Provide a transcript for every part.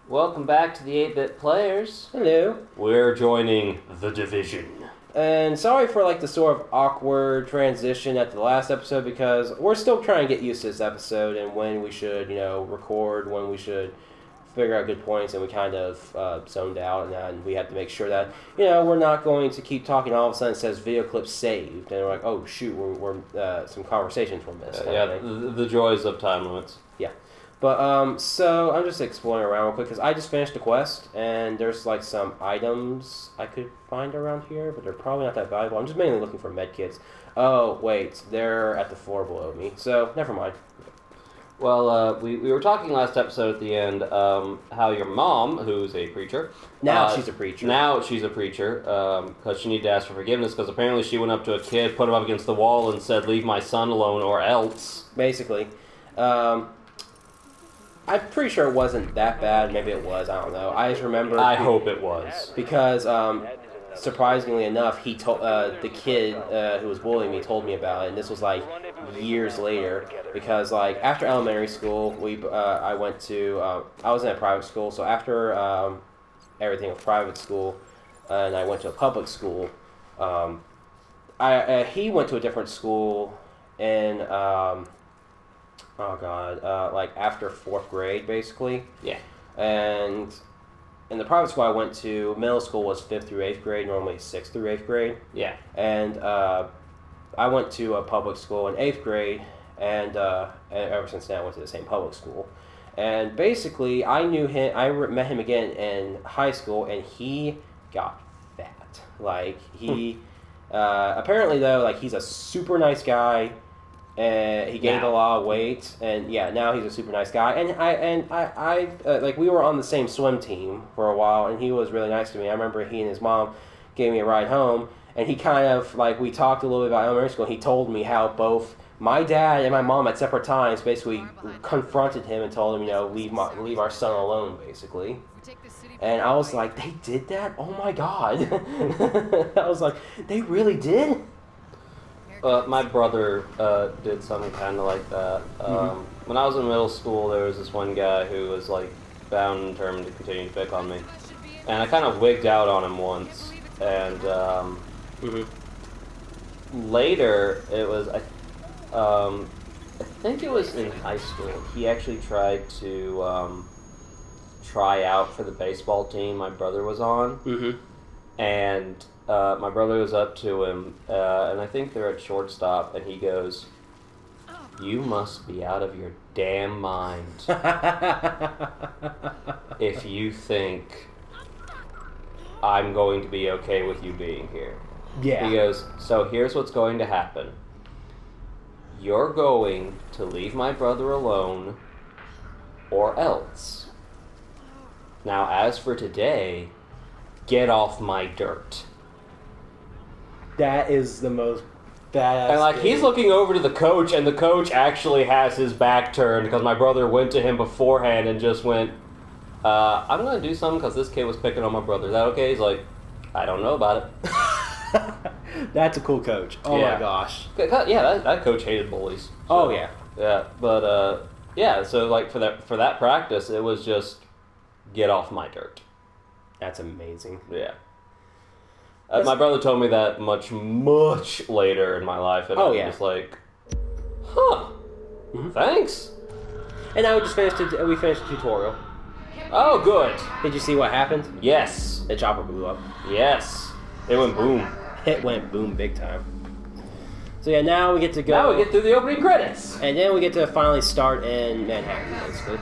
Welcome back to the 8-Bit Players. Hello. We're joining The Division. And sorry for the sort of awkward transition at the last episode because we're still trying to get used to this episode and when we should, record, when we should figure out good points, and we kind of zoned out, and then we have to make sure that, we're not going to keep talking, all of a sudden it says video clip saved, and we're like, oh shoot, we're some conversations from this. The joys of time limits. Yeah. But, so I'm just exploring around real quick, because I just finished the quest, and there's, some items I could find around here, but they're probably not that valuable. I'm just mainly looking for medkits. Oh, wait, they're at the floor below me, so never mind. Well, we were talking last episode at the end, how your mom, who's a preacher... Now she's a preacher. Now she's a preacher, because she needed to ask for forgiveness, because apparently she went up to a kid, put him up against the wall, and said, "Leave my son alone or else." Basically. I'm pretty sure it wasn't that bad. Maybe it was. I don't know. I just remember... I hope it was. Because, surprisingly enough, he told the kid who was bullying me told me about it, and this was years later. Because after elementary school, I went to I was in a private school. So after everything was private school, and I went to a public school, he went to a different school, and after 4th grade, basically. Yeah. And in the private school I went to, middle school was 5th through 8th grade, normally 6th through 8th grade. Yeah. And I went to a public school in 8th grade, and ever since then I went to the same public school. And basically, I knew him, met him again in high school, and he got fat. Apparently though, he's a super nice guy. And he gained a lot of weight, and now he's a super nice guy. And I we were on the same swim team for a while, and he was really nice to me. I remember he and his mom gave me a ride home, and he kind of we talked a little bit about elementary school. And he told me how both my dad and my mom at separate times basically confronted him and told him, leave our son alone, basically. And I was like, they did that? Oh my god! I was like, they really did? My brother did something kind of like that. When I was in middle school, there was this one guy who was bound and determined to continue to pick on me, and I kind of wigged out on him once. And later, it was I think it was in high school. He actually tried to try out for the baseball team my brother was on, and. My brother was up to him, and I think they're at shortstop, and he goes, "You must be out of your damn mind if you think I'm going to be okay with you being here." Yeah. He goes, "So here's what's going to happen. You're going to leave my brother alone, or else. Now, as for today, get off my dirt." That is the most badass. And he's looking over to the coach, and the coach actually has his back turned because my brother went to him beforehand and just went, "I'm going to do something because this kid was picking on my brother. Is that okay?" He's like, "I don't know about it." That's a cool coach. Oh my gosh. Yeah, that coach hated bullies. So, oh yeah. Yeah, but so for that practice, it was just get off my dirt. That's amazing. Yeah. My brother told me that much later in my life, and I was just like, "Huh, thanks." And now we finished the tutorial. Oh, good. Did you see what happened? Yes. The chopper blew up. Yes. It went boom. It went boom big time. So now we get to go. Now we get through the opening credits. And then we get to finally start in Manhattan, basically.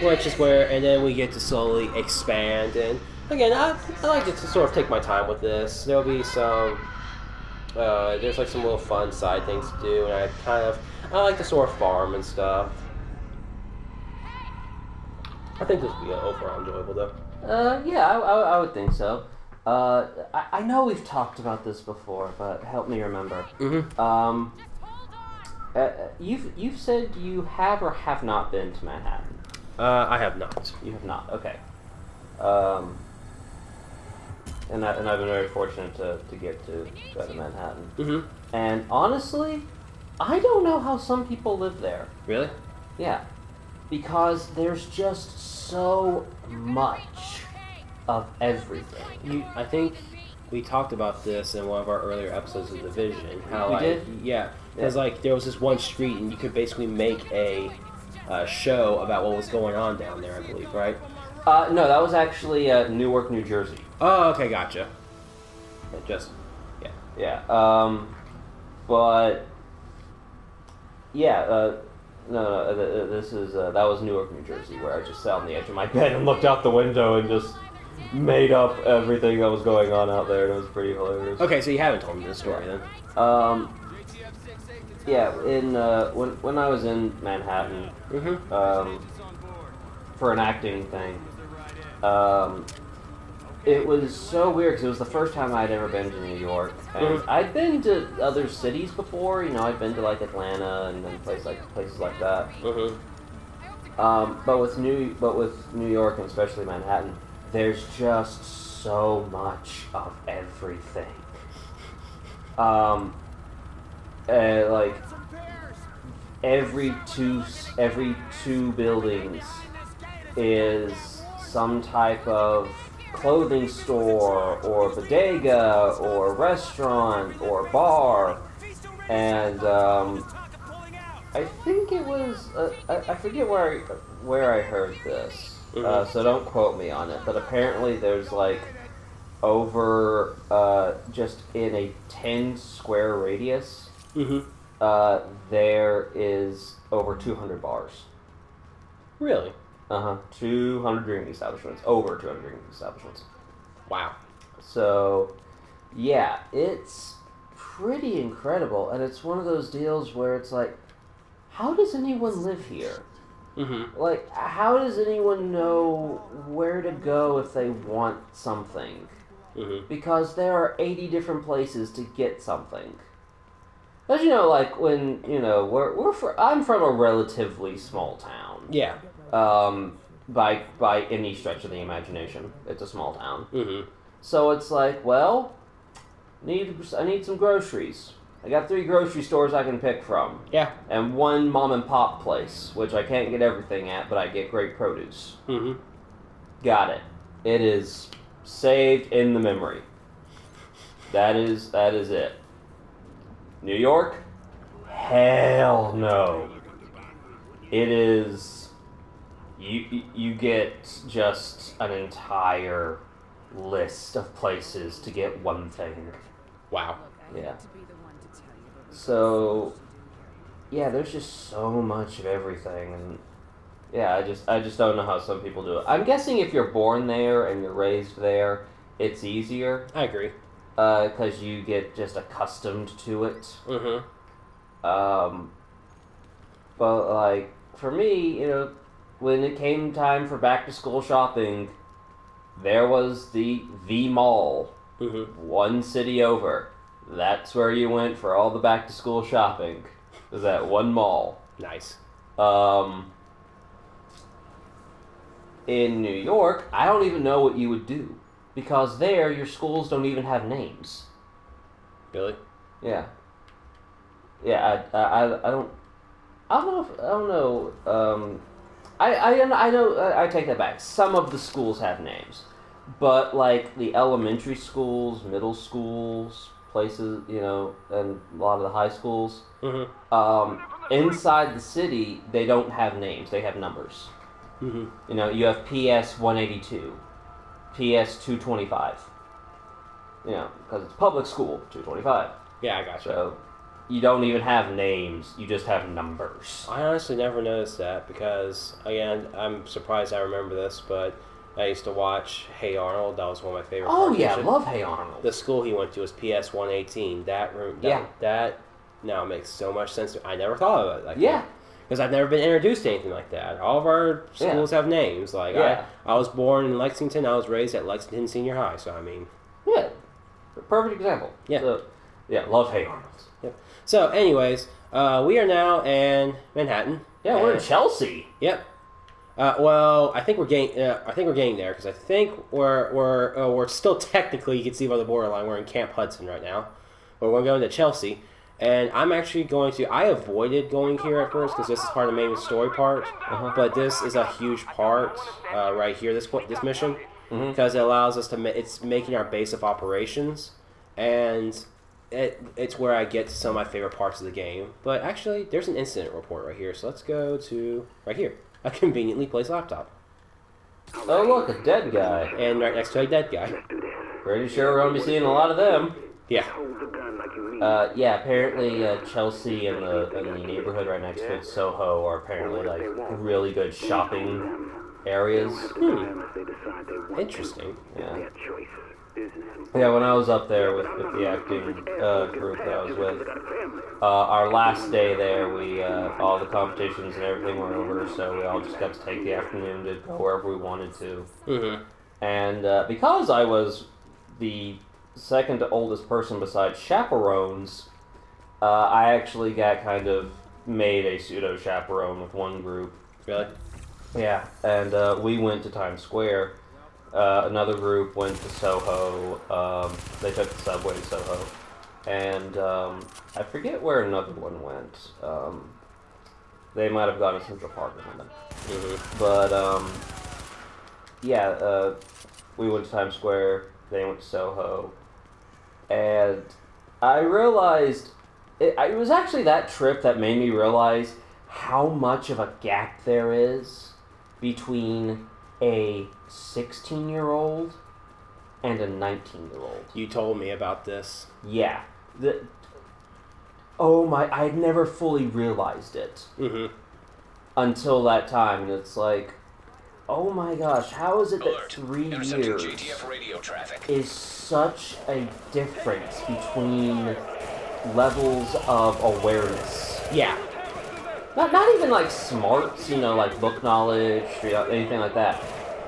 Which is and then we get to slowly expand. And again, I like to sort of take my time with this. There'll be some, there's some little fun side things to do, and I like to sort of farm and stuff. I think this will be overall enjoyable, though. Yeah, I would think so. I know we've talked about this before, but help me remember. You've said you have or have not been to Manhattan. I have not. You have not. Okay. And I've been very fortunate to get to go to Manhattan. And honestly, I don't know how some people live there. Really? Yeah. because there's just so much of everything. I think we talked about this in one of our earlier episodes of Division. How We like, did? Yeah, because like there was this one street, and you could basically make a show about what was going on down there. I believe, right? No, that was actually Newark, New Jersey. Oh, okay, gotcha. Yeah. Yeah. But yeah. No. This is that was Newark, New Jersey, where I just sat on the edge of my bed and looked out the window and just made up everything that was going on out there, and it was pretty hilarious. Okay, so you haven't told me this story then. Yeah. In when I was in Manhattan, for an acting thing, it was so weird because it was the first time I'd ever been to New York, and I'd been to other cities before. You know, I'd been to like Atlanta and then places like that. But with New York and especially Manhattan, there's just so much of everything. Like every two buildings is some type of clothing store or bodega or restaurant or bar, and I think it was I forget where I heard this, so don't quote me on it, but apparently there's like over just in a 10 square radius there is over 200 bars. Really? 200 drinking establishments. Over 200 drinking establishments. Wow. So, yeah, it's pretty incredible, and it's one of those deals where it's like, how does anyone live here? Like, how does anyone know where to go if they want something? Because there are 80 different places to get something. As you know, like when I'm from a relatively small town. Yeah. By any stretch of the imagination, it's a small town. So it's like, well, I need some groceries. I got 3 grocery stores I can pick from. Yeah. And 1 mom and pop place, which I can't get everything at, but I get great produce. Got it. It is saved in the memory. That is it. New York? Hell no. It is. You get just an entire list of places to get one thing. Wow. Yeah. So, yeah, there's just so much of everything, and yeah, I just don't know how some people do it. I'm guessing if you're born there and you're raised there, it's easier. I agree. Because you get just accustomed to it. But like for me, you know, when it came time for back to school shopping, there was the mall, 1 city over. That's where you went for all the back to school shopping. Was that one mall? Nice. In New York, I don't even know what you would do, because there your schools don't even have names. Really? Yeah. Yeah. I don't know. I know. I take that back. Some of the schools have names, but like the elementary schools, middle schools, places, you know, and a lot of the high schools, inside the city, they don't have names. They have numbers. You know, you have PS 182, PS 225. You know, because it's public school, 225. Yeah, I gotcha. So you don't even have names, you just have numbers. I honestly never noticed that because, again, I'm surprised I remember this, but I used to watch Hey Arnold. That was one of my favorite Oh, yeah, I cartoons. love Hey Arnold. The school he went to was PS 118. That now makes so much sense. I never thought of it like that. Because I've never been introduced to anything like that. All of our schools have names. Like I was born in Lexington. I was raised at Lexington Senior High. So I mean, yeah, perfect example. Yeah, so, yeah, love Hey Arnold. Yep. So, anyways, we are now in Manhattan. Yeah, we're in Chelsea. Yep. Well, I think we're getting. I think we're getting there because I think we're still technically, you can see by the borderline, we're in Camp Hudson right now, but we're going to Chelsea. And I'm actually going to. I avoided going here at first because this is part of the main story part. But this is a huge part right here. This mission because it allows us to. It's making our base of operations, and it's where I get to some of my favorite parts of the game. But actually, there's an incident report right here. So let's go to right here. A conveniently placed laptop. Oh look, a dead guy. And right next to a dead guy. Pretty sure we're gonna be seeing a lot of them. Yeah. Yeah, apparently Chelsea and the neighborhood right next to it, Soho, are apparently like really good shopping areas. Interesting. Yeah. Yeah, when I was up there with the acting group that I was with, our last day there, we all the competitions and everything were over, so we all just got to take the afternoon to go wherever we wanted to. Mm-hmm. And because I was the second to oldest person besides chaperones, I actually got kind of made a pseudo chaperone with one group. Really? Yeah, and we went to Times Square. Another group went to Soho. They took the subway to Soho. And I forget where another one went. They might have gone to Central Park or something. Mm-hmm. But, yeah, we went to Times Square. They went to Soho. And I realized... It was actually that trip that made me realize how much of a gap there is between a 16-year-old and a 19-year-old. You told me about this. Yeah. Oh my, I had never fully realized it until that time. And it's like, oh my gosh, how is it that 3 years JTF radio traffic. is such a difference between levels of awareness? Yeah. Not even like smarts, like book knowledge, anything like that.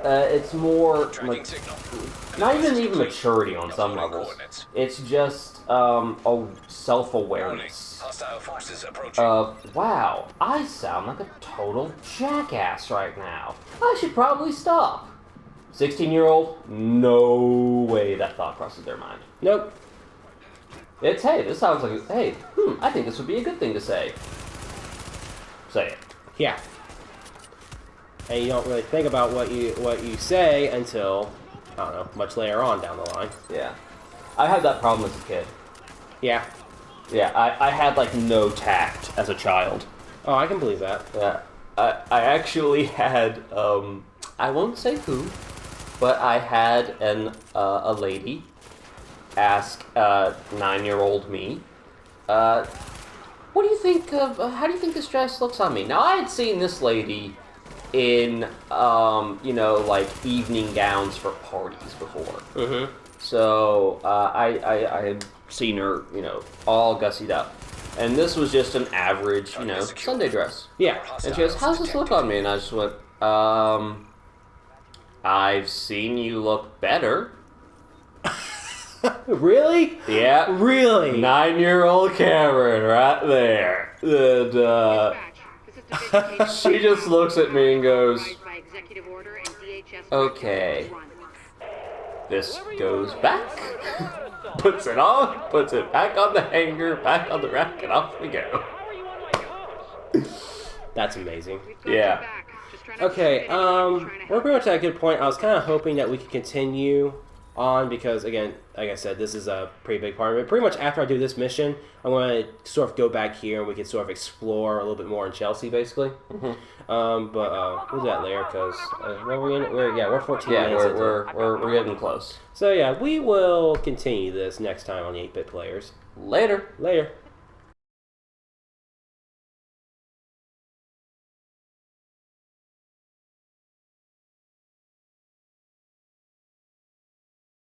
It's more like not even maturity on some levels. It's just a self-awareness. Hostile forces approaching. Wow, I sound like a total jackass right now. I should probably stop. 16-year-old, no way that thought crosses their mind. Nope. It's, hey, this sounds like, hey, I think this would be a good thing to say. Say it. Yeah. And you don't really think about what you say until, I don't know, much later on down the line. Yeah. I had that problem as a kid. Yeah. Yeah, I had, like, no tact as a child. Oh, I can believe that. Yeah. I actually had, I won't say who, but I had a lady ask 9-year-old me, what do you think of, how do you think this dress looks on me? Now, I had seen this lady in, like evening gowns for parties before. Mm-hmm. So, I had seen her, all gussied up. And this was just an average, Sunday dress. Yeah. And she goes, how's this look on me? And I just went, I've seen you look better. Really? Yeah. Really? 9-year-old Cameron right there. And she just looks at me and goes, okay. This goes back, puts it on, puts it back on the hanger, back on the rack, and off we go. That's amazing. Yeah. Okay, we're pretty much at a good point. I was kind of hoping that we could continue on because, again, like I said, this is a pretty big part of it. Pretty much after I do this mission, I'm going to sort of go back here and we can sort of explore a little bit more in Chelsea, basically. But we'll do that later because we're 14 minutes into it. We're getting close. So yeah, we will continue this next time on the 8-Bit Players. Later. Later.